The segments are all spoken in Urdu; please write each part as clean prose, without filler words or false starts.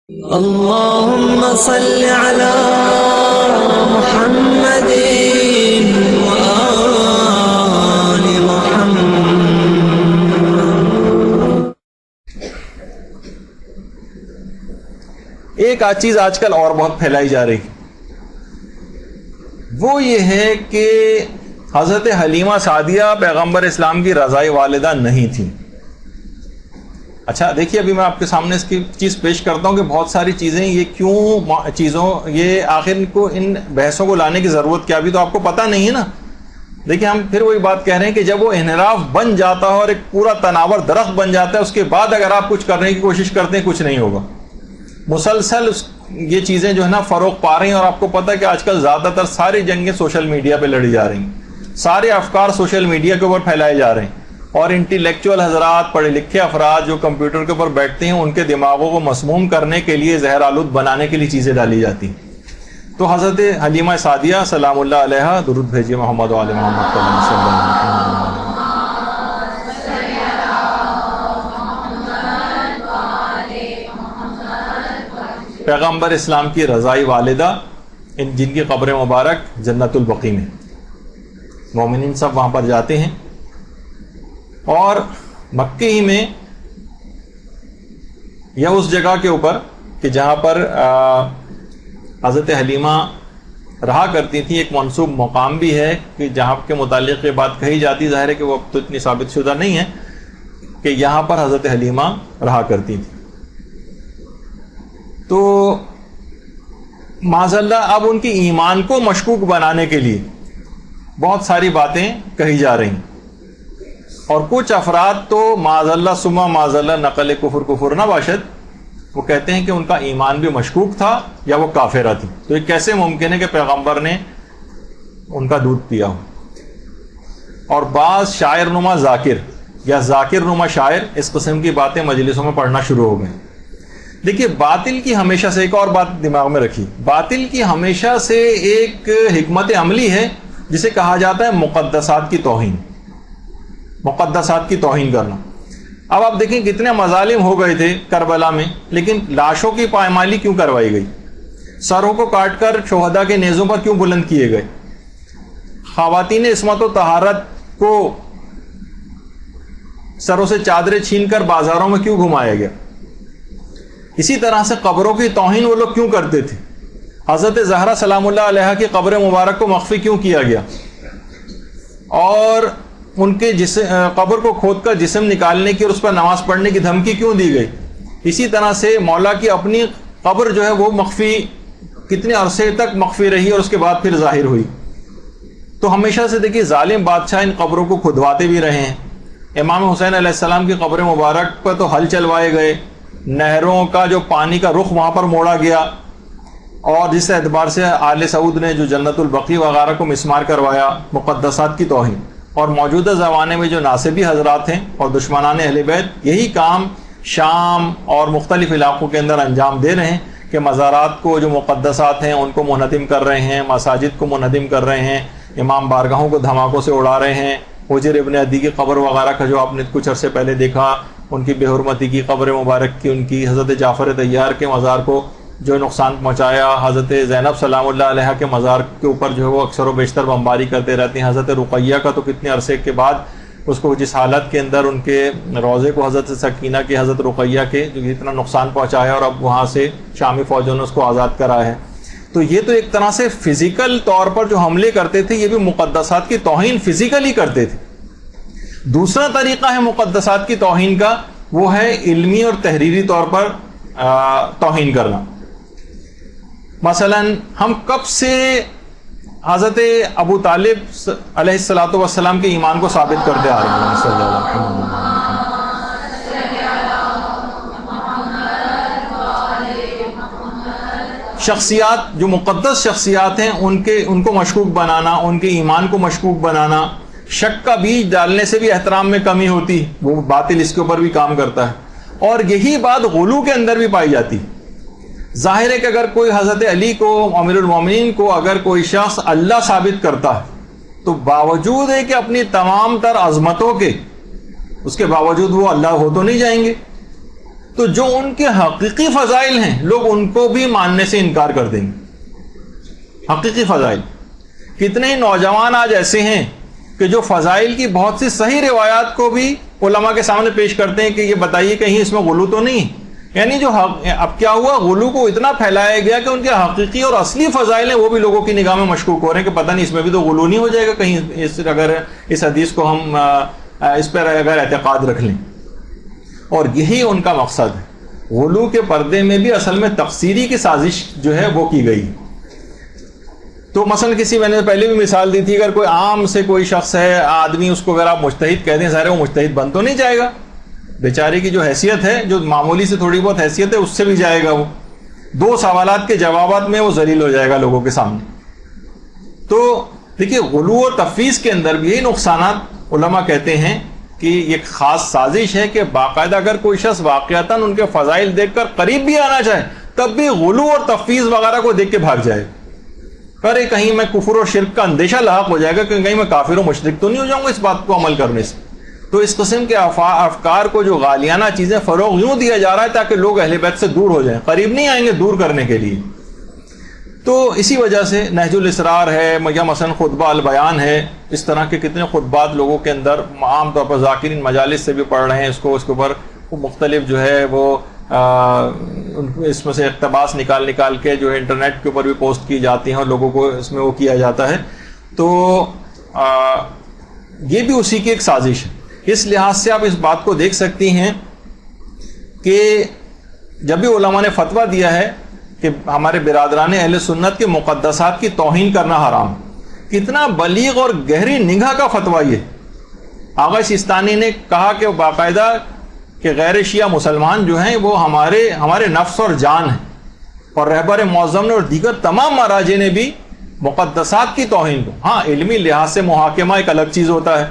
اللهم صل على محمد وآل محمد۔ ایک چیز آج کل اور بہت پھیلائی جا رہی وہ یہ ہے کہ حضرت حلیمہ سعدیہ پیغمبر اسلام کی رضائی والدہ نہیں تھی۔ اچھا دیکھیے، ابھی میں آپ کے سامنے اس کی چیز پیش کرتا ہوں کہ بہت ساری چیزیں یہ آخر کو ان بحثوں کو لانے کی ضرورت کیا، ابھی تو آپ کو پتہ نہیں ہے نا۔ دیکھیں، ہم پھر وہی بات کہہ رہے ہیں کہ جب وہ انحراف بن جاتا ہے اور ایک پورا تناور درخت بن جاتا ہے، اس کے بعد اگر آپ کچھ کرنے کی کوشش کرتے ہیں کچھ نہیں ہوگا۔ مسلسل یہ چیزیں جو ہے نا فروغ پا رہی ہیں، اور آپ کو پتہ ہے کہ آج کل زیادہ تر ساری جنگیں سوشل میڈیا پہ لڑی جا رہی ہیں، سارے افکار سوشل میڈیا کے اوپر پھیلائے جا رہے ہیں، اور انٹیلیکچوئل حضرات، پڑھے لکھے افراد جو کمپیوٹر کے اوپر بیٹھتے ہیں، ان کے دماغوں کو مسموم کرنے کے لیے، زہر آلود بنانے کے لیے چیزیں ڈالی جاتی ہیں۔ تو حضرت حلیمہ سعدیہ سلام اللہ علیہا، درود بھیجیے محمد و آل محمد صلی اللہ علیہ وسلم۔ پیغمبر اسلام کی رضائی والدہ، جن کی قبر مبارک جنت البقیع میں، مومنین سب وہاں پر جاتے ہیں، اور مکے ہی میں یا اس جگہ کے اوپر کہ جہاں پر حضرت حلیمہ رہا کرتی تھی، ایک منسوب مقام بھی ہے کہ جہاں کے متعلق یہ بات کہی جاتی، ظاہر ہے کہ وہ اب تو اتنی ثابت شدہ نہیں ہے، کہ یہاں پر حضرت حلیمہ رہا کرتی تھی۔ تو معاذ اللہ اب ان کی ایمان کو مشکوک بنانے کے لیے بہت ساری باتیں کہی جا رہی ہیں، اور کچھ افراد تو معاذ اللہ ثم معاذ اللہ نقل کفر نہ باشد، وہ کہتے ہیں کہ ان کا ایمان بھی مشکوک تھا یا وہ کافرہ تھی۔ تو یہ کیسے ممکن ہے کہ پیغمبر نے ان کا دودھ پیا ہو؟ اور بعض شاعر نما ذاکر یا ذاکر نما شاعر اس قسم کی باتیں مجلسوں میں پڑھنا شروع ہو گئے۔ دیکھیے، باطل کی ہمیشہ سے ایک اور بات دماغ میں رکھی، باطل کی ہمیشہ سے ایک حکمت عملی ہے جسے کہا جاتا ہے مقدسات کی توہین، مقدسات کی توہین کرنا۔ اب آپ دیکھیں کتنے مظالم ہو گئے تھے کربلا میں، لیکن لاشوں کی پائمالی کیوں کروائی گئی؟ سروں کو کاٹ کر شہداء کے نیزوں پر کیوں بلند کیے گئے؟ خواتین عصمت و طہارت کو سروں سے چادریں چھین کر بازاروں میں کیوں گھمایا گیا؟ اسی طرح سے قبروں کی توہین وہ لوگ کیوں کرتے تھے؟ حضرت زہرا سلام اللہ علیہا کی قبر مبارک کو مخفی کیوں کیا گیا؟ اور ان کے قبر کو کھود کر جسم نکالنے کی اور اس پر نماز پڑھنے کی دھمکی کیوں دی گئی؟ اسی طرح سے مولا کی اپنی قبر جو ہے وہ مخفی کتنے عرصے تک مخفی رہی اور اس کے بعد پھر ظاہر ہوئی۔ تو ہمیشہ سے دیکھیے ظالم بادشاہ ان قبروں کو کھدواتے بھی رہے ہیں۔ امام حسین علیہ السلام کی قبر مبارک پر تو حل چلوائے گئے، نہروں کا جو پانی کا رخ وہاں پر موڑا گیا، اور جس اعتبار سے آل سعود نے جو جنت البقیع وغیرہ کو مسمار کروایا، مقدسات کی توہین۔ اور موجودہ زمانے میں جو ناصبی حضرات ہیں اور دشمنان اہل بیت یہی کام شام اور مختلف علاقوں کے اندر انجام دے رہے ہیں کہ مزارات کو، جو مقدسات ہیں ان کو منہدم کر رہے ہیں، مساجد کو منہدم کر رہے ہیں، امام بارگاہوں کو دھماکوں سے اڑا رہے ہیں۔ حجر ابن عدی کی قبر وغیرہ کا جو آپ نے کچھ عرصے پہلے دیکھا، ان کی بے حرمتی کی قبر مبارک کی، ان کی حضرت جعفر طیار کے مزار کو جو نقصان پہنچایا، حضرت زینب سلام اللہ علیہ کے مزار کے اوپر جو ہے وہ اکثر و بیشتر بمباری کرتے رہتے ہیں۔ حضرت رقیہ کا تو کتنے عرصے کے بعد اس کو جس حالت کے اندر ان کے روضے کو حضرت سکینہ کے، حضرت رقیہ کے جو اتنا نقصان پہنچایا، اور اب وہاں سے شامی فوجوں نے اس کو آزاد کرا ہے۔ تو یہ تو ایک طرح سے فزیکل طور پر جو حملے کرتے تھے، یہ بھی مقدسات کی توہین فزیکلی کرتے تھے۔ دوسرا طریقہ ہے مقدسات کی توہین کا، وہ ہے علمی اور تحریری طور پر توہین کرنا۔ مثلا ہم کب سے حضرت ابو طالب علیہ الصلوۃ والسلام کے ایمان کو ثابت کرتے آ رہے ہیں صلی اللہ علیہ وسلم۔ شخصیات جو مقدس شخصیات ہیں ان کو مشکوک بنانا، ان کے ایمان کو مشکوک بنانا، شک کا بیج ڈالنے سے بھی احترام میں کمی ہوتی، وہ باطل اس کے اوپر بھی کام کرتا ہے، اور یہی بات غلو کے اندر بھی پائی جاتی۔ ظاہر ہے کہ اگر کوئی حضرت علی کو، امیر المومنین کو اگر کوئی شخص اللہ ثابت کرتا ہے، تو باوجود ہے کہ اپنی تمام تر عظمتوں کے، اس کے باوجود وہ اللہ ہو تو نہیں جائیں گے۔ تو جو ان کے حقیقی فضائل ہیں لوگ ان کو بھی ماننے سے انکار کر دیں گے. حقیقی فضائل. کتنے ہی نوجوان آج ایسے ہیں کہ جو فضائل کی بہت سی صحیح روایات کو بھی علماء کے سامنے پیش کرتے ہیں کہ یہ بتائیے کہیں اس میں غلو تو نہیں. یعنی جو اب کیا ہوا, غلو کو اتنا پھیلایا گیا کہ ان کے حقیقی اور اصلی فضائل ہیں وہ بھی لوگوں کی نگاہ میں مشکوک ہو رہے ہیں کہ پتہ نہیں اس میں بھی تو غلو نہیں ہو جائے گا کہیں اگر اس حدیث کو ہم اس پر اگر اعتقاد رکھ لیں. اور یہی ان کا مقصد ہے. غلو کے پردے میں بھی اصل میں تفسیری کی سازش جو ہے وہ کی گئی. تو مثلا میں نے پہلے بھی مثال دی تھی, اگر کوئی عام سے کوئی شخص ہے آدمی, اس کو اگر آپ مجتہد کہہ دیں, ظاہر ہے وہ مجتہد بن تو نہیں جائے گا. بیچارے کی جو حیثیت ہے, جو معمولی سے تھوڑی بہت حیثیت ہے, اس سے بھی جائے گا وہ. 2 سوالات کے جوابات میں وہ ذلیل ہو جائے گا لوگوں کے سامنے. تو دیکھیے غلو و تفویض کے اندر بھی یہی نقصانات علماء کہتے ہیں کہ یہ خاص سازش ہے کہ باقاعدہ اگر کوئی شخص واقعتاً ان کے فضائل دیکھ کر قریب بھی آنا چاہے تب بھی غلو اور تفویض وغیرہ کو دیکھ کے بھاگ جائے. ارے کہیں میں کفر و شرک کا اندیشہ لاحق ہو جائے گا کہ کہیں میں کافر و مشرک تو نہیں ہو جاؤں گا اس بات کو عمل کرنے سے. تو اس قسم کے افکار کو جو غالیانہ چیزیں فروغ یوں دیا جا رہا ہے تاکہ لوگ اہل بیت سے دور ہو جائیں, قریب نہیں آئیں گے دور کرنے کے لیے. تو اسی وجہ سے نہج الاسرار ہے یا مثلا خطبہ البیان ہے, اس طرح کے کتنے خطبات لوگوں کے اندر عام طور پر ذاکرین مجالس سے بھی پڑھ رہے ہیں اس کے اوپر مختلف جو ہے وہ اس میں سے اقتباس نکال کے جو ہے انٹرنیٹ کے اوپر بھی پوسٹ کی جاتی ہیں اور لوگوں کو اس میں وہ کیا جاتا ہے. تو یہ بھی اسی کی ایک سازش ہے. اس لحاظ سے آپ اس بات کو دیکھ سکتی ہیں کہ جب بھی علماء نے فتویٰ دیا ہے کہ ہمارے برادران اہل سنت کے مقدسات کی توہین کرنا حرام, کتنا بلیغ اور گہری نگاہ کا فتویٰ یہ. آغا سیستانی نے کہا کہ باقاعدہ کہ غیر شیعہ مسلمان جو ہیں وہ ہمارے نفس اور جان ہیں, اور رہبر معظم نے اور دیگر تمام مراجع نے بھی مقدسات کی توہین کو, ہاں علمی لحاظ سے محاکمہ ایک الگ چیز ہوتا ہے,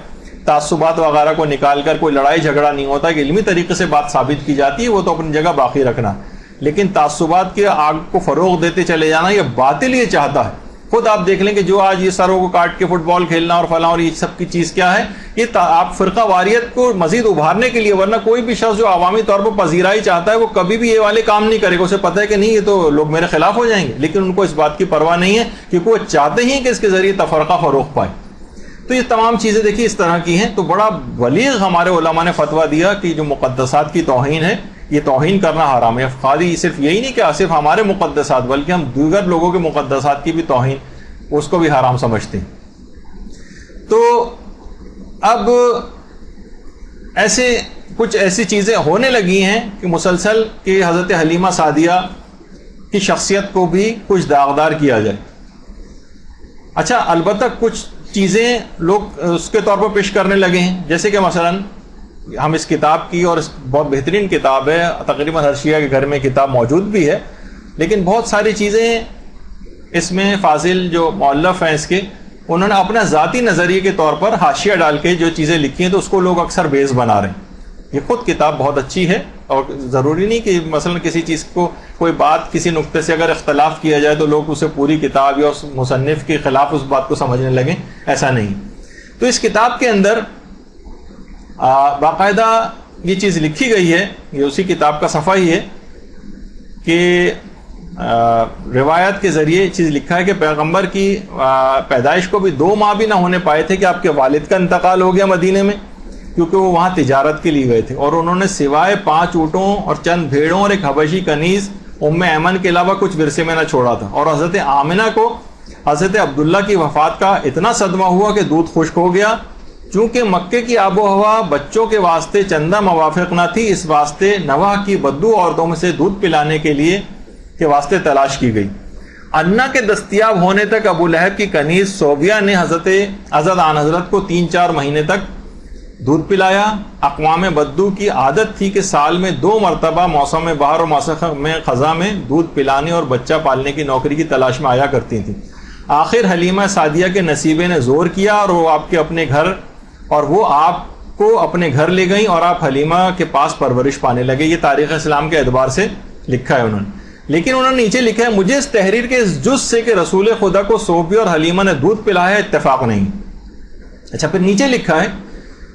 تعصبات وغیرہ کو نکال کر کوئی لڑائی جھگڑا نہیں ہوتا, کہ علمی طریقے سے بات ثابت کی جاتی ہے, وہ تو اپنی جگہ باقی رکھنا. لیکن تعصبات کے آگ کو فروغ دیتے چلے جانا یہ باطل یہ چاہتا ہے. خود آپ دیکھ لیں کہ جو آج یہ سروں کو کاٹ کے فٹ بال کھیلنا اور فلاں اور یہ سب کی چیز کیا ہے, یہ آپ فرقہ واریت کو مزید ابھارنے کے لیے, ورنہ کوئی بھی شخص جو عوامی طور پر پذیرائی چاہتا ہے وہ کبھی بھی یہ والے کام نہیں کرے گا. اسے پتہ ہے کہ نہیں یہ تو لوگ میرے خلاف ہو جائیں گے, لیکن ان کو اس بات کی پرواہ نہیں ہے کیونکہ وہ چاہتے ہی کہ اس کے ذریعے تفرقہ فروغ پائے. تو یہ تمام چیزیں دیکھیے اس طرح کی ہیں. تو بڑا بلیغ ہمارے علماء نے فتویٰ دیا کہ جو مقدسات کی توہین ہے یہ توہین کرنا حرام ہے. خالی صرف یہی نہیں کہ صرف ہمارے مقدسات بلکہ ہم دیگر لوگوں کے مقدسات کی بھی توہین اس کو بھی حرام سمجھتے ہیں. تو اب کچھ ایسی چیزیں ہونے لگی ہیں کہ مسلسل کہ حضرت حلیمہ سعدیہ کی شخصیت کو بھی کچھ داغدار کیا جائے. اچھا البتہ کچھ چیزیں لوگ اس کے طور پر پیش کرنے لگے ہیں, جیسے کہ مثلا ہم اس کتاب کی, اور بہت بہترین کتاب ہے, تقریباً ہر شیعہ کے گھر میں کتاب موجود بھی ہے, لیکن بہت ساری چیزیں اس میں فاضل جو مؤلف ہیں اس کے, انہوں نے اپنا ذاتی نظریے کے طور پر حاشیہ ڈال کے جو چیزیں لکھی ہیں تو اس کو لوگ اکثر بیس بنا رہے ہیں. یہ خود کتاب بہت اچھی ہے, اور ضروری نہیں کہ مثلا کسی چیز کو کوئی بات کسی نقطے سے اگر اختلاف کیا جائے تو لوگ اسے پوری کتاب یا اس مصنف کے خلاف اس بات کو سمجھنے لگیں, ایسا نہیں. تو اس کتاب کے اندر باقاعدہ یہ چیز لکھی گئی ہے, یہ اسی کتاب کا صفحہ ہی ہے کہ روایت کے ذریعے چیز لکھا ہے کہ پیغمبر کی پیدائش کو بھی 2 ماہ بھی نہ ہونے پائے تھے کہ آپ کے والد کا انتقال ہو گیا مدینے میں, کیونکہ وہ وہاں تجارت کے لیے گئے تھے, اور انہوں نے سوائے 5 اونٹوں اور چند بھیڑوں اور ایک حبشی کنیز ام ایمن کے علاوہ کچھ ورثے میں نہ چھوڑا تھا. اور حضرت آمنہ کو حضرت عبداللہ کی وفات کا اتنا صدمہ ہوا کہ دودھ خشک ہو گیا, چونکہ مکے کی آب و ہوا بچوں کے واسطے چندہ موافق نہ تھی, اس واسطے نواح کی بدو عورتوں میں سے دودھ پلانے کے لیے کے واسطے تلاش کی گئی. انا کے دستیاب ہونے تک ابو لہب کی کنیز صوبیہ نے حضرت آن حضرت کو 3-4 مہینے تک دودھ پلایا. اقوام بدو کی عادت تھی کہ سال میں 2 مرتبہ موسم بہار اور موسم خزاں میں دودھ پلانے اور بچہ پالنے کی نوکری کی تلاش میں آیا کرتی تھیں. آخر حلیمہ سعدیہ کے نصیبے نے زور کیا اور وہ آپ کو اپنے گھر لے گئیں اور آپ حلیمہ کے پاس پرورش پانے لگے. یہ تاریخ اسلام کے اعتبار سے لکھا ہے انہوں نے, لیکن انہوں نے نیچے لکھا ہے مجھے اس تحریر کے اس جز سے کہ رسول خدا کو صوفی اور حلیمہ نے دودھ پلایا اتفاق نہیں. اچھا پھر نیچے لکھا ہے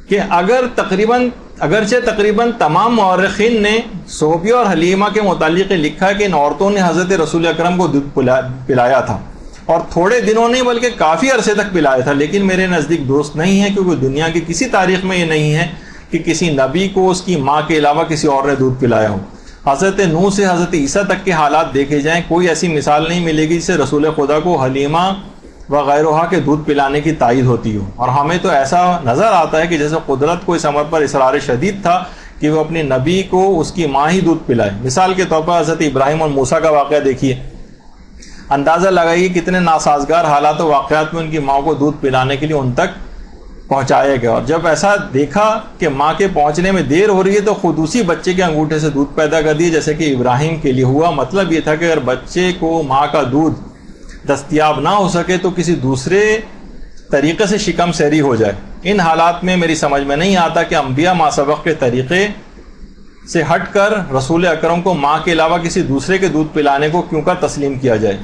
کہ اگر تقریباً اگرچہ تقریباً تمام مورخین نے صحبیہ اور حلیمہ کے متعلق لکھا ہے کہ ان عورتوں نے حضرت رسول اکرم کو دودھ پلایا تھا، اور تھوڑے دنوں نہیں بلکہ کافی عرصے تک پلایا تھا، لیکن میرے نزدیک درست نہیں ہے، کیونکہ دنیا کی کسی تاریخ میں یہ نہیں ہے کہ کسی نبی کو اس کی ماں کے علاوہ کسی اور نے دودھ پلایا ہو۔ حضرت نوح سے حضرت عیسیٰ تک کے حالات دیکھے جائیں، کوئی ایسی مثال نہیں ملے گی جسے رسول خدا کو حلیمہ وغیرہ کے دودھ پلانے کی تائید ہوتی ہو، اور ہمیں تو ایسا نظر آتا ہے کہ جیسے قدرت کو اس امر پر اصرار شدید تھا کہ وہ اپنے نبی کو اس کی ماں ہی دودھ پلائے۔ مثال کے طور پر حضرت ابراہیم اور موسیٰ کا واقعہ دیکھیے، اندازہ لگائیے کتنے ناسازگار حالات و واقعات میں ان کی ماں کو دودھ پلانے کے لیے ان تک پہنچایا گیا، اور جب ایسا دیکھا کہ ماں کے پہنچنے میں دیر ہو رہی ہے تو خود اسی بچے کے انگوٹھے سے دودھ پیدا کر دیے، جیسے کہ ابراہیم کے لیے ہوا۔ مطلب یہ تھا کہ اگر بچے کو ماں کا دودھ دستیاب نہ ہو سکے تو کسی دوسرے طریقے سے شکم سیری ہو جائے۔ ان حالات میں میری سمجھ میں نہیں آتا کہ انبیاء ما سبق کے طریقے سے ہٹ کر رسول اکرم کو ماں کے علاوہ کسی دوسرے کے دودھ پلانے کو کیوں کر تسلیم کیا جائے،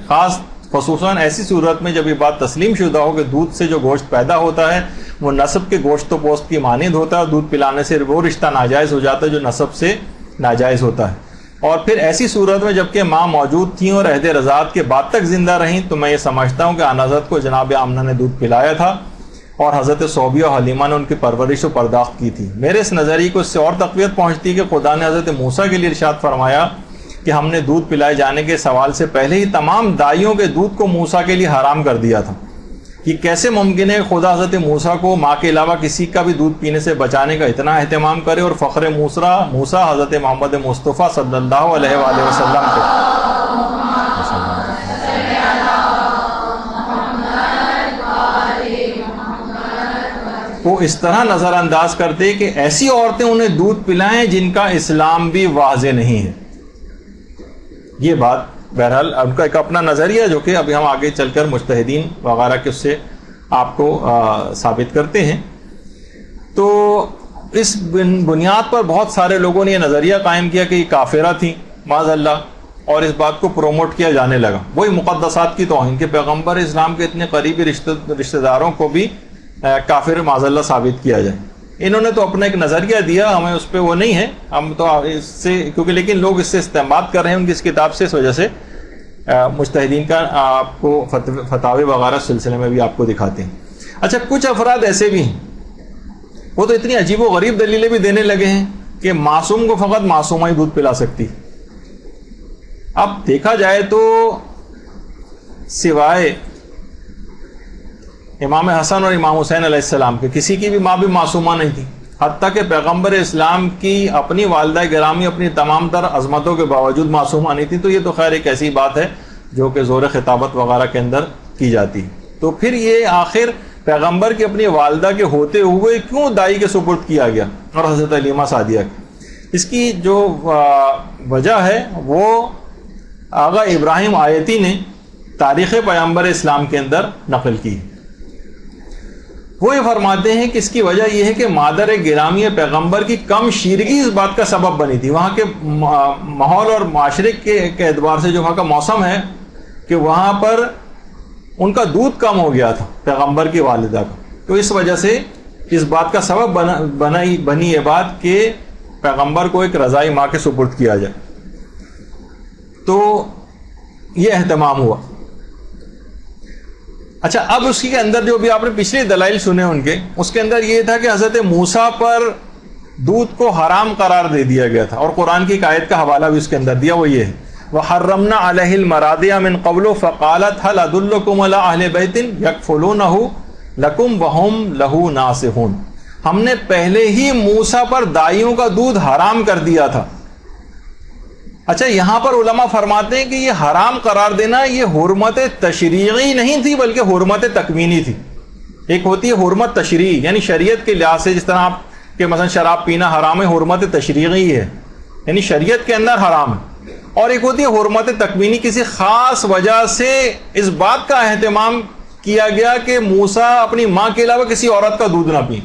خصوصاً ایسی صورت میں جب یہ بات تسلیم شدہ ہو کہ دودھ سے جو گوشت پیدا ہوتا ہے وہ نسب کے گوشت و پوست کی مانند ہوتا ہے، اور دودھ پلانے سے وہ رشتہ ناجائز ہو جاتا ہے جو نسب سے ناجائز ہوتا ہے۔ اور پھر ایسی صورت میں جبکہ ماں موجود تھیں اور عہد رضاعت کے بعد تک زندہ رہیں، تو میں یہ سمجھتا ہوں کہ آن حضرت کو جناب آمنہ نے دودھ پلایا تھا اور حضرت صحبیہ اور حلیمہ نے ان کی پرورش و پرداخت کی تھی۔ میرے اس نظریے کو اس سے اور تقویت پہنچتی کہ خدا نے حضرت موسیٰ کے لیے ارشاد فرمایا کہ ہم نے دودھ پلائے جانے کے سوال سے پہلے ہی تمام دائیوں کے دودھ کو موسیٰ کے لیے حرام کر دیا تھا۔ یہ کیسے ممکن ہے خدا حضرت موسیٰ کو ماں کے علاوہ کسی کا بھی دودھ پینے سے بچانے کا اتنا اہتمام کرے، اور فخر موسیٰ حضرت محمد مصطفیٰ صلی اللہ علیہ وآلہ وسلم کو اس طرح نظر انداز کرتے کہ ایسی عورتیں انہیں دودھ پلائیں جن کا اسلام بھی واضح نہیں ہے۔ یہ بات بہرحال ان کا ایک اپنا نظریہ جو کہ ابھی ہم آگے چل کر مجتہدین وغیرہ کے اس سے آپ کو ثابت کرتے ہیں۔ تو اس بنیاد پر بہت سارے لوگوں نے یہ نظریہ قائم کیا کہ یہ کافرہ تھیں معاذ اللہ، اور اس بات کو پروموٹ کیا جانے لگا، وہی مقدسات کی توہین کے پیغمبر اسلام کے اتنے قریبی رشتہ داروں کو بھی کافر معاذ اللہ ثابت کیا جائے۔ انہوں نے تو اپنا ایک نظریہ دیا، ہمیں اس پہ وہ نہیں ہے، ہم تو اس سے کیونکہ لیکن لوگ اس سے استنباط کر رہے ہیں ان کی اس کتاب سے، اس وجہ سے مجتہدین کا آپ کو فتاوی وغیرہ سلسلے میں بھی آپ کو دکھاتے ہیں۔ اچھا، کچھ افراد ایسے بھی ہیں وہ تو اتنی عجیب و غریب دلیلیں بھی دینے لگے ہیں کہ معصوم کو فقط معصومہ ہی دودھ پلا سکتی۔ اب دیکھا جائے تو سوائے امام حسن اور امام حسین علیہ السلام کے کسی کی بھی ماں بھی معصومہ نہیں تھی، حتیٰ کہ پیغمبر اسلام کی اپنی والدہ گرامی اپنی تمام تر عظمتوں کے باوجود معصومہ نہیں تھی۔ تو یہ تو خیر ایک ایسی بات ہے جو کہ زور خطابت وغیرہ کے اندر کی جاتی ہے۔ تو پھر یہ آخر پیغمبر کی اپنی والدہ کے ہوتے ہوئے کیوں دائی کے سپرد کیا گیا اور حضرت حلیمہ سعدیہ کی؟ اس کی جو وجہ ہے وہ آغا ابراہیم آیتی نے تاریخ پیغمبر اسلام کے اندر نقل کی۔ وہ یہ فرماتے ہیں کہ اس کی وجہ یہ ہے کہ مادر گرامی پیغمبر کی کم شیرگی اس بات کا سبب بنی تھی۔ وہاں کے ماحول اور معاشرے کے اعتبار سے جو وہاں کا موسم ہے کہ وہاں پر ان کا دودھ کم ہو گیا تھا پیغمبر کی والدہ کا، تو اس وجہ سے اس بات کا سبب بنی یہ بات کہ پیغمبر کو ایک رضائی ماں کے سپرد کیا جائے۔ تو یہ اہتمام ہوا۔ اچھا، اب اس کے اندر جو بھی آپ نے پچھلے دلائل سنے ان کے، اس کے اندر یہ تھا کہ حضرت موسیٰ پر دودھ کو حرام قرار دے دیا گیا تھا، اور قرآن کی ایک آیت کا حوالہ بھی اس کے اندر دیا، وہ یہ ہے وَحَرَّمْنَا عَلَيْهِ الْمَرَاضِعَ مِنْ قَبْلُ فَقَالَتْ هَلْ أَدُلُّكُمْ عَلَىٰ أَهْلِ بَيْتٍ يَكْفُلُونَهُ لَكُمْ وَهُمْ لَهُ نَاصِحُونَ۔ ہم نے پہلے ہی موسیٰ پر دائیوں کا دودھ حرام کر دیا تھا۔ اچھا، یہاں پر علماء فرماتے ہیں کہ یہ حرام قرار دینا یہ حرمت تشریعی نہیں تھی بلکہ حرمت تکوینی تھی۔ ایک ہوتی ہے حرمت تشریعی، یعنی شریعت کے لحاظ سے، جس طرح آپ کہ مثلا شراب پینا حرام ہے، حرمت تشریعی ہے یعنی شریعت کے اندر حرام ہے، اور ایک ہوتی ہے حرمت تکوینی، کسی خاص وجہ سے اس بات کا اہتمام کیا گیا کہ موسیٰ اپنی ماں کے علاوہ کسی عورت کا دودھ نہ پئیں،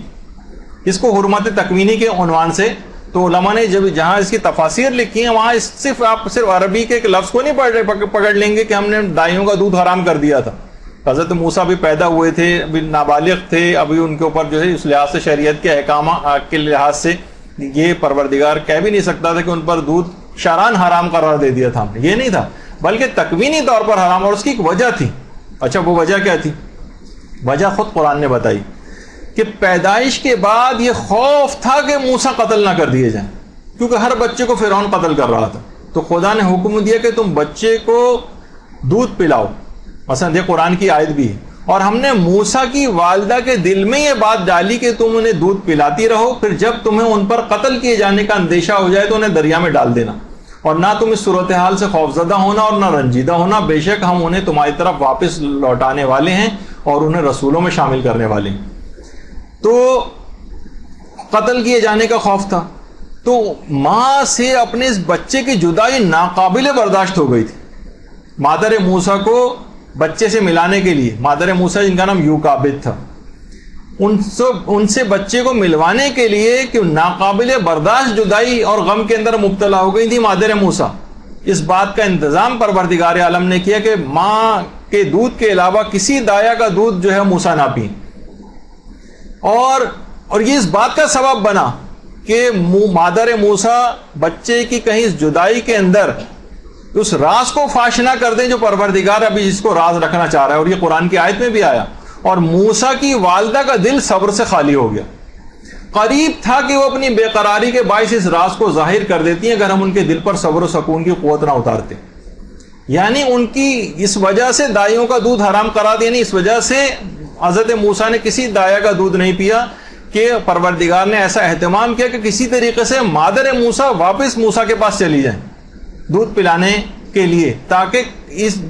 اس کو حرمت تکوینی کے عنوان سے۔ تو علماء نے جہاں اس کی تفاسیر لکھی ہیں وہاں آپ صرف عربی کے ایک لفظ کو نہیں پکڑ لیں گے کہ ہم نے دائیوں کا دودھ حرام کر دیا تھا۔ حضرت موسیٰ بھی پیدا ہوئے تھے، ابھی نابالغ تھے، ابھی ان کے اوپر جو ہے اس لحاظ سے شریعت کے احکام کے لحاظ سے یہ پروردگار کہہ بھی نہیں سکتا تھا کہ ان پر دودھ شرعاً حرام قرار دے دیا تھا ہم نے، یہ نہیں تھا، بلکہ تکوینی طور پر حرام، اور اس کی ایک وجہ تھی۔ اچھا وہ وجہ کیا تھی؟ وجہ خود قرآن نے بتائی کہ پیدائش کے بعد یہ خوف تھا کہ موسیٰ قتل نہ کر دیے جائیں، کیونکہ ہر بچے کو فرعون قتل کر رہا تھا، تو خدا نے حکم دیا کہ تم بچے کو دودھ پلاؤ۔ مثلا یہ قرآن کی آیت بھی ہے، اور ہم نے موسیٰ کی والدہ کے دل میں یہ بات ڈالی کہ تم انہیں دودھ پلاتی رہو، پھر جب تمہیں ان پر قتل کیے جانے کا اندیشہ ہو جائے تو انہیں دریا میں ڈال دینا، اور نہ تم اس صورتحال سے خوفزدہ ہونا اور نہ رنجیدہ ہونا، بے شک ہم انہیں تمہاری طرف واپس لوٹانے والے ہیں اور انہیں رسولوں میں شامل کرنے والے ہیں۔ تو قتل کیے جانے کا خوف تھا، تو ماں سے اپنے اس بچے کی جدائی ناقابل برداشت ہو گئی تھی۔ مادر موسیٰ کو بچے سے ملانے کے لیے، مادر موسیٰ جن کا نام یوکابد تھا، ان سے بچے کو ملوانے کے لیے کہ ناقابل برداشت جدائی اور غم کے اندر مبتلا ہو گئی تھی مادر موسیٰ۔ اس بات کا انتظام پروردگار عالم نے کیا کہ ماں کے دودھ کے علاوہ کسی دایا کا دودھ جو ہے موسیٰ نہ پئیں، اور یہ اس بات کا سبب بنا کہ مادر موسیٰ بچے کی کہیں اس جدائی کے اندر اس راز کو فاش نہ کر دیں جو پروردگار ابھی جس کو راز رکھنا چاہ رہا ہے، اور یہ قرآن کی آیت میں بھی آیا۔ اور موسیٰ کی والدہ کا دل صبر سے خالی ہو گیا، قریب تھا کہ وہ اپنی بے قراری کے باعث اس راز کو ظاہر کر دیتی ہیں اگر ہم ان کے دل پر صبر و سکون کی قوت نہ اتارتے۔ یعنی ان کی اس وجہ سے دائیوں کا دودھ حرام قرار دیا، نہیں، اس وجہ سے حضرت موسیٰ نے کسی دایا کا دودھ نہیں پیا کہ پروردگار نے ایسا اہتمام کیا کہ کسی طریقے سے مادر موسیٰ واپس موسیٰ کے پاس چلی جائیں دودھ پلانے کے لیے، تاکہ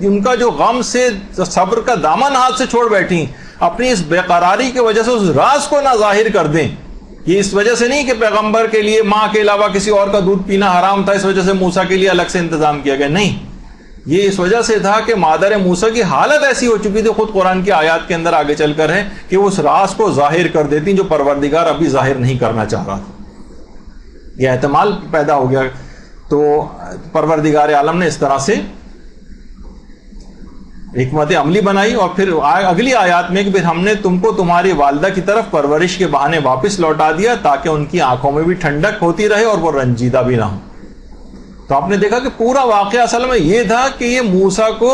ان کا جو غم سے صبر کا دامن ہاتھ سے چھوڑ بیٹھی، اپنی اس بے قراری کی وجہ سے اس راز کو نہ ظاہر کر دیں۔ یہ اس وجہ سے نہیں کہ پیغمبر کے لیے ماں کے علاوہ کسی اور کا دودھ پینا حرام تھا، اس وجہ سے موسیٰ کے لیے الگ سے انتظام کیا گیا، نہیں، یہ اس وجہ سے تھا کہ مادر موسیٰ کی حالت ایسی ہو چکی تھی، خود قرآن کی آیات کے اندر آگے چل کر ہے کہ وہ اس راز کو ظاہر کر دیتی جو پروردگار ابھی ظاہر نہیں کرنا چاہ رہا تھا۔ یہ احتمال پیدا ہو گیا، تو پروردگار عالم نے اس طرح سے حکمت عملی بنائی، اور پھر اگلی آیات میں کہ پھر ہم نے تم کو تمہاری والدہ کی طرف پرورش کے بہانے واپس لوٹا دیا تاکہ ان کی آنکھوں میں بھی ٹھنڈک ہوتی رہے اور وہ رنجیدہ بھی نہ ہو۔ تو آپ نے دیکھا کہ پورا واقعہ اصل میں یہ تھا کہ یہ موسیٰ کو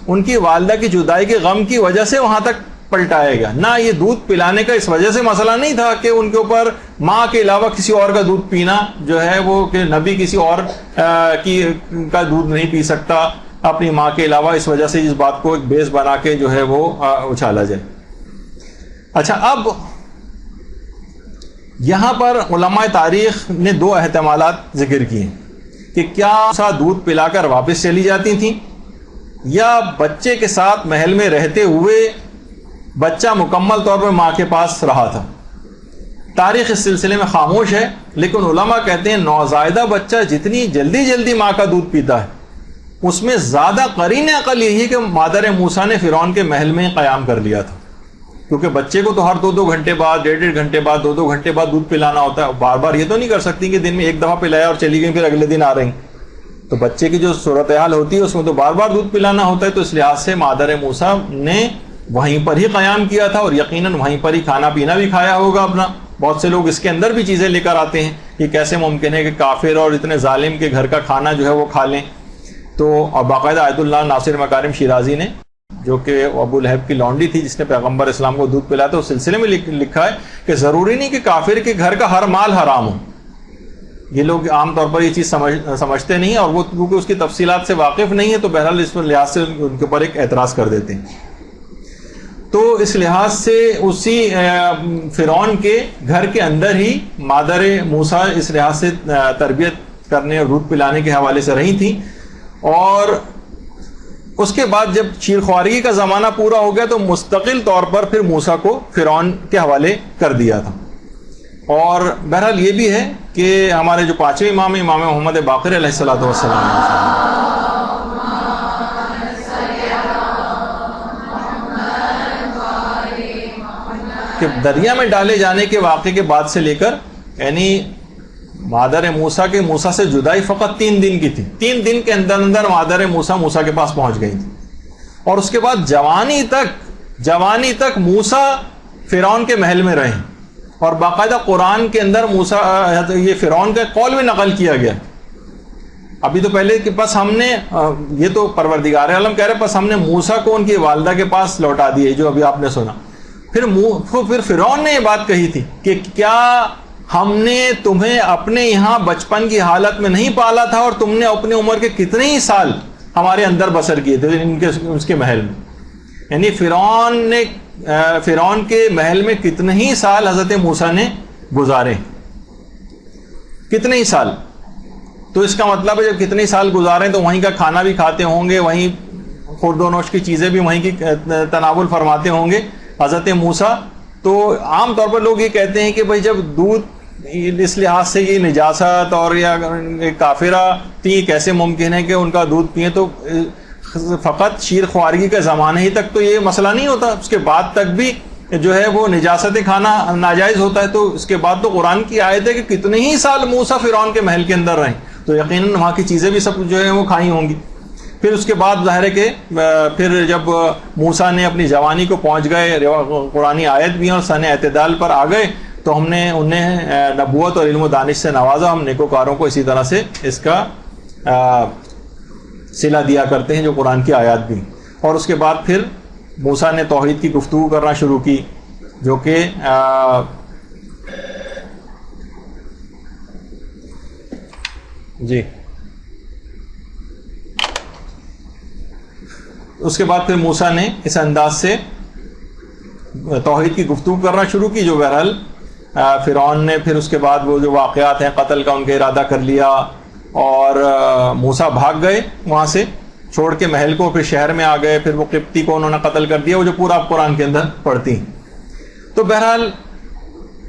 ان کی والدہ کی جدائی کے غم کی وجہ سے وہاں تک پلٹایا گیا، نہ یہ دودھ پلانے کا اس وجہ سے مسئلہ نہیں تھا کہ ان کے اوپر ماں کے علاوہ کسی اور کا دودھ پینا جو ہے وہ کہ نبی کسی اور کا دودھ نہیں پی سکتا اپنی ماں کے علاوہ، اس وجہ سے اس بات کو ایک بیس بنا کے جو ہے وہ اچھالا جائے۔ اچھا، اب یہاں پر علماء تاریخ نے دو احتمالات ذکر کیے کہ کیا دودھ پلا کر واپس چلی جاتی تھیں، یا بچے کے ساتھ محل میں رہتے ہوئے بچہ مکمل طور پر ماں کے پاس رہا تھا۔ تاریخ اس سلسلے میں خاموش ہے، لیکن علماء کہتے ہیں نوزائیدہ بچہ جتنی جلدی ماں کا دودھ پیتا ہے اس میں زیادہ قرین عقل یہی کہ مادر موسیٰ نے فرعون کے محل میں قیام کر لیا تھا، کیونکہ بچے کو تو ہر 2 گھنٹے بعد، 1.5 گھنٹے بعد، 2 گھنٹے بعد دودھ پلانا ہوتا ہے، بار بار یہ تو نہیں کر سکتی کہ دن میں ایک دفعہ پلایا اور چلی گئی پھر اگلے دن آ رہی، تو بچے کی جو صورتحال ہوتی ہے اس میں تو بار بار دودھ پلانا ہوتا ہے، تو اس لحاظ سے مادر موسیٰ نے وہیں پر ہی قیام کیا تھا، اور یقیناً وہیں پر ہی کھانا پینا بھی کھایا ہوگا اپنا۔ بہت سے لوگ اس کے اندر بھی چیزیں لے کر آتے ہیں، یہ کیسے ممکن ہے کہ کافر اور اتنے ظالم کے گھر کا کھانا جو ہے وہ کھا لیں؟ تو اور باقاعدہ آیت اللہ ناصر مکارم شیرازی نے، جو کہ ابو لہب کی لونڈی تھی جس نے پیغمبر اسلام کو دودھ پلایا تھا، اس سلسلے میں لکھا ہے کہ ضروری نہیں کہ کافر کے گھر کا ہر مال حرام ہو۔ یہ لوگ عام طور پر یہ چیز سمجھتے نہیں، اور وہ کیونکہ اس کی تفصیلات سے واقف نہیں ہے تو بہرحال اس پر لحاظ سے ان کے اوپر ایک اعتراض کر دیتے ہیں۔ تو اس لحاظ سے اسی فرعون کے گھر کے اندر ہی مادر موسیٰ اس لحاظ سے تربیت کرنے اور دودھ پلانے کے حوالے سے رہی تھیں، اور اس کے بعد جب شیرخوارگی کا زمانہ پورا ہو گیا تو مستقل طور پر پھر موسیٰ کو فرعون کے حوالے کر دیا تھا۔ اور بہرحال یہ بھی ہے کہ ہمارے جو 5ویں امام محمد باقر علیہ الصلوۃ والسلام کہ دریا میں ڈالے جانے کے واقعے کے بعد سے لے کر، یعنی مادر موسیٰ کے موسیٰ سے جدائی فقط 3 دن کی تھی، 3 دن کے اندر مادر موسیٰ کے پاس پہنچ گئی تھی، اور اس کے بعد جوانی تک موسیٰ فرعون کے محل میں رہے، اور باقاعدہ قرآن کے اندر موسیٰ یہ فرعون کا قول بھی نقل کیا گیا. ابھی تو پہلے کہ بس ہم نے یہ تو پروردگار عالم کہہ رہے بس ہم نے موسیٰ کو ان کی والدہ کے پاس لوٹا دیے جو ابھی آپ نے سنا. پھر فرعون نے یہ بات کہی تھی کہ کیا ہم نے تمہیں اپنے یہاں بچپن کی حالت میں نہیں پالا تھا اور تم نے اپنی عمر کے کتنے ہی سال ہمارے اندر بسر کیے تھے اس کے محل میں. یعنی فرعون کے محل میں کتنے ہی سال حضرت موسیٰ نے گزارے, کتنے ہی سال. تو اس کا مطلب ہے جب کتنے سال گزارے تو وہیں کا کھانا بھی کھاتے ہوں گے, وہیں خورد و نوش کی چیزیں بھی وہیں کی تناول فرماتے ہوں گے حضرت موسیٰ. تو عام طور پر لوگ یہ کہتے ہیں کہ بھائی جب دودھ اس لحاظ سے یہ نجاست اور یا کافرہ تھی, کیسے ممکن ہے کہ ان کا دودھ پئیں, تو فقط شیر خوارگی کے زمانے ہی تک تو یہ مسئلہ نہیں ہوتا, اس کے بعد تک بھی جو ہے وہ نجاست کھانا ناجائز ہوتا ہے. تو اس کے بعد تو قرآن کی آیت ہے کہ کتنے ہی سال موسیٰ فرعون کے محل کے اندر رہیں, تو یقیناً وہاں کی چیزیں بھی سب جو ہے وہ کھائی ہوں گی. پھر اس کے بعد ظاہر ہے کہ پھر جب موسیٰ نے اپنی جوانی کو پہنچ گئے, قرآنی آیت بھی ہیں اور سن اعتدال پر آ گئے, تو ہم نے انہیں نبوت اور علم و دانش سے نوازا. ہم نیکوکاروں کو اسی طرح سے اس کا صلہ دیا کرتے ہیں جو قرآن کی آیات بھی. اور اس کے بعد پھر موسیٰ نے توحید کی گفتگو کرنا شروع کی, جو کہ جی اس کے بعد پھر موسیٰ نے اس انداز سے توحید کی گفتگو کرنا شروع کی, جو بہرحال فرعون نے پھر اس کے بعد وہ جو واقعات ہیں قتل کا ان کا ارادہ کر لیا, اور موسیٰ بھاگ گئے وہاں سے چھوڑ کے محل کو, پھر شہر میں آ گئے, پھر وہ قبطی کو انہوں نے قتل کر دیا, وہ جو پورا آپ قرآن کے اندر پڑھتی. تو بہرحال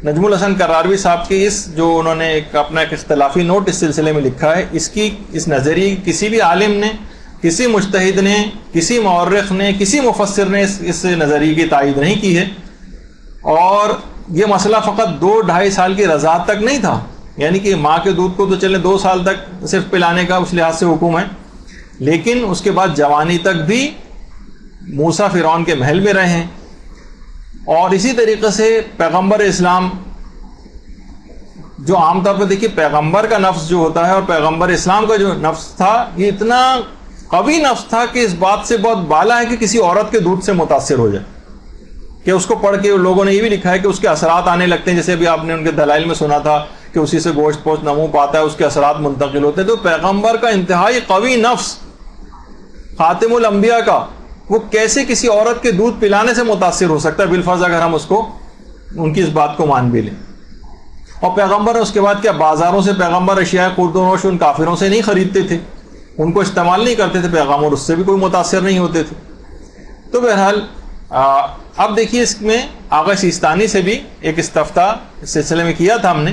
نجم الحسن کراروی صاحب کی اس جو انہوں نے اپنا ایک اختلافی نوٹ اس سلسلے میں لکھا ہے, اس نظریے کسی بھی عالم نے, کسی مجتہد نے, کسی مورخ نے, کسی مفسر نے اس نظریے کی تائید نہیں کی ہے. اور یہ مسئلہ فقط 2-2.5 سال کی رضاعت تک نہیں تھا, یعنی کہ ماں کے دودھ کو تو چلے 2 سال تک صرف پلانے کا اس لحاظ سے حکم ہے, لیکن اس کے بعد جوانی تک بھی موسیٰ فرعون کے محل میں رہے ہیں. اور اسی طریقے سے پیغمبر اسلام, جو عام طور پر دیکھیے پیغمبر کا نفس جو ہوتا ہے اور پیغمبر اسلام کا جو نفس تھا, یہ اتنا قوی نفس تھا کہ اس بات سے بہت بالا ہے کہ کسی عورت کے دودھ سے متاثر ہو جائے, کہ اس کو پڑھ کے لوگوں نے یہ بھی لکھا ہے کہ اس کے اثرات آنے لگتے ہیں, جیسے ابھی آپ نے ان کے دلائل میں سنا تھا کہ اسی سے گوشت پوشت نمو پاتا ہے, اس کے اثرات منتقل ہوتے ہیں. تو پیغمبر کا انتہائی قوی نفس, خاتم الانبیاء کا, وہ کیسے کسی عورت کے دودھ پلانے سے متاثر ہو سکتا ہے بالفرض اگر ہم اس کو ان کی اس بات کو مان بھی لیں. اور پیغمبر اس کے بعد کیا بازاروں سے پیغمبر اشیاء خرد و نوش ان کافروں سے نہیں خریدتے تھے, ان کو استعمال نہیں کرتے تھے پیغمبر, اس سے بھی کوئی متاثر نہیں ہوتے تھے. تو بہرحال اب دیکھیے اس میں آغا سیستانی سے بھی ایک استفتاء اس سلسلے میں کیا تھا ہم نے,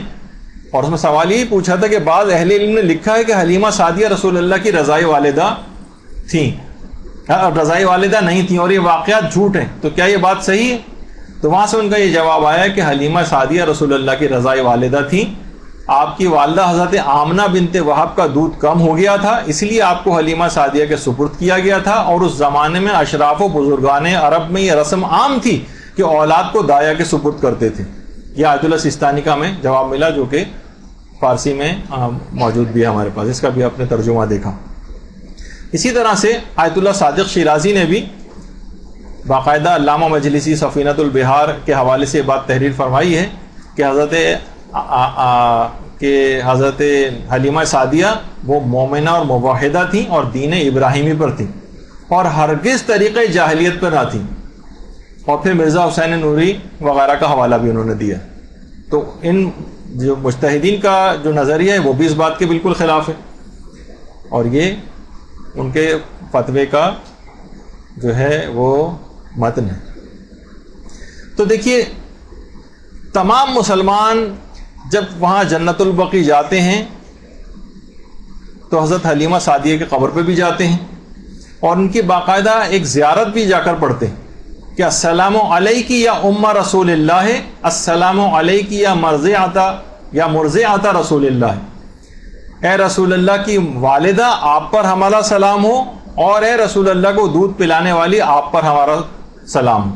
اور اس میں سوال یہی پوچھا تھا کہ بعض اہل علم نے لکھا ہے کہ حلیمہ سعدیہ رسول اللہ کی رضائی والدہ تھیں, رضائی والدہ نہیں تھیں, اور یہ واقعات جھوٹ ہیں, تو کیا یہ بات صحیح ہے؟ تو وہاں سے ان کا یہ جواب آیا کہ حلیمہ سعدیہ رسول اللہ کی رضائی والدہ تھیں. آپ کی والدہ حضرت آمنہ بنت وہب کا دودھ کم ہو گیا تھا, اس لیے آپ کو حلیمہ سعدیہ کے سپرد کیا گیا تھا. اور اس زمانے میں اشراف و بزرگان عرب میں یہ رسم عام تھی کہ اولاد کو دایا کے سپرد کرتے تھے. یہ آیت اللہ سیستانی کا ہمیں جواب ملا, جو کہ فارسی میں موجود بھی ہے ہمارے پاس, اس کا بھی آپ نے ترجمہ دیکھا. اسی طرح سے آیت اللہ صادق شیرازی نے بھی باقاعدہ علامہ مجلسی سفینۃ البحار کے حوالے سے بات تحریر فرمائی ہے کہ حضرت حلیمہ سعدیہ وہ مومنہ اور موحدہ تھیں اور دین ابراہیمی پر تھیں, اور ہرگز طریقہ جاہلیت پر نہ تھیں. اور پھر مرزا حسین نوری وغیرہ کا حوالہ بھی انہوں نے دیا. تو ان جو مجتہدین کا جو نظریہ ہے وہ بھی اس بات کے بالکل خلاف ہے, اور یہ ان کے فتوے کا جو ہے وہ متن ہے. تو دیکھیے تمام مسلمان جب وہاں جنت البقیع جاتے ہیں تو حضرت حلیمہ سعدیہ کے قبر پہ بھی جاتے ہیں, اور ان کی باقاعدہ ایک زیارت بھی جا کر پڑھتے ہیں کہ السلام علیکی یا ام رسول اللہ, السلام علیکی یا مرضعۃ رسول اللہ, اے رسول اللہ کی والدہ آپ پر ہمارا سلام ہو, اور اے رسول اللہ کو دودھ پلانے والی آپ پر ہمارا سلام.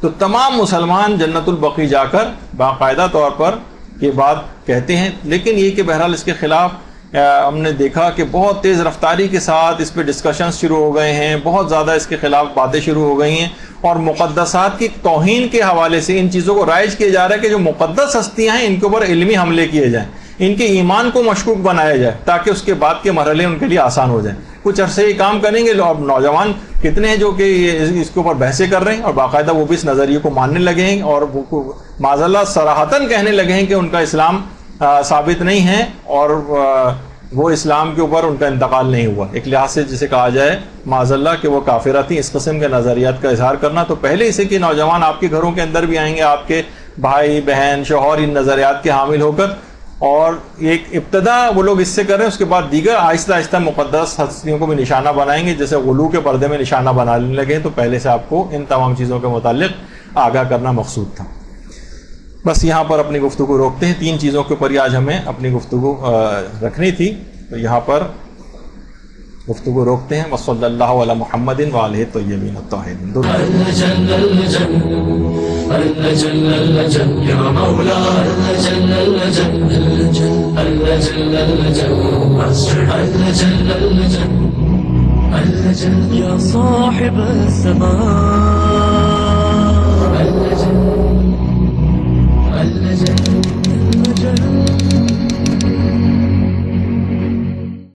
تو تو تمام مسلمان جنت البقیع جا کر باقاعدہ طور پر یہ بات کہتے ہیں. لیکن یہ کہ بہرحال اس کے خلاف ہم نے دیکھا کہ بہت تیز رفتاری کے ساتھ اس پہ ڈسکشنز شروع ہو گئے ہیں, بہت زیادہ اس کے خلاف باتیں شروع ہو گئی ہیں, اور مقدسات کی توہین کے حوالے سے ان چیزوں کو رائج کیا جا رہا ہے کہ جو مقدس ہستیاں ہیں ان کے اوپر علمی حملے کیے جائیں, ان کے ایمان کو مشکوک بنایا جائے تاکہ اس کے بعد کے مرحلے ان کے لیے آسان ہو جائیں. کچھ عرصے یہ کام کریں گے, اور نوجوان کتنے ہیں جو کہ اس کے اوپر بحثیں کر رہے ہیں اور باقاعدہ وہ بھی اس نظریے کو ماننے لگے ہیں, اور وہ معاذ اللہ صراحتاً کہنے لگے ہیں کہ ان کا اسلام ثابت نہیں ہے اور وہ اسلام کے اوپر ان کا انتقال نہیں ہوا. ایک لحاظ سے جسے کہا جائے معاذ اللہ کہ وہ کافرہ تھیں. اس قسم کے نظریات کا اظہار کرنا تو پہلے اسے کہ نوجوان آپ کے گھروں کے اندر بھی آئیں گے, آپ کے بھائی بہن شوہر ان نظریات کے حامل ہو کر, اور ایک ابتدا وہ لوگ اس سے کر رہے ہیں, اس کے بعد دیگر آہستہ آہستہ مقدس ہستیوں کو بھی نشانہ بنائیں گے, جیسے غلو کے پردے میں نشانہ بنانے لگے. تو پہلے سے آپ کو ان تمام چیزوں کے متعلق آگاہ کرنا مقصود تھا. بس یہاں پر اپنی گفتگو روکتے ہیں. 3 چیزوں کے اوپر آج ہمیں اپنی گفتگو رکھنی تھی, تو یہاں پر گفتگو روکتے ہیں. وصلی اللہ علی محمد وآلہ الطیبین الطاہرین. يا صاحب الزمان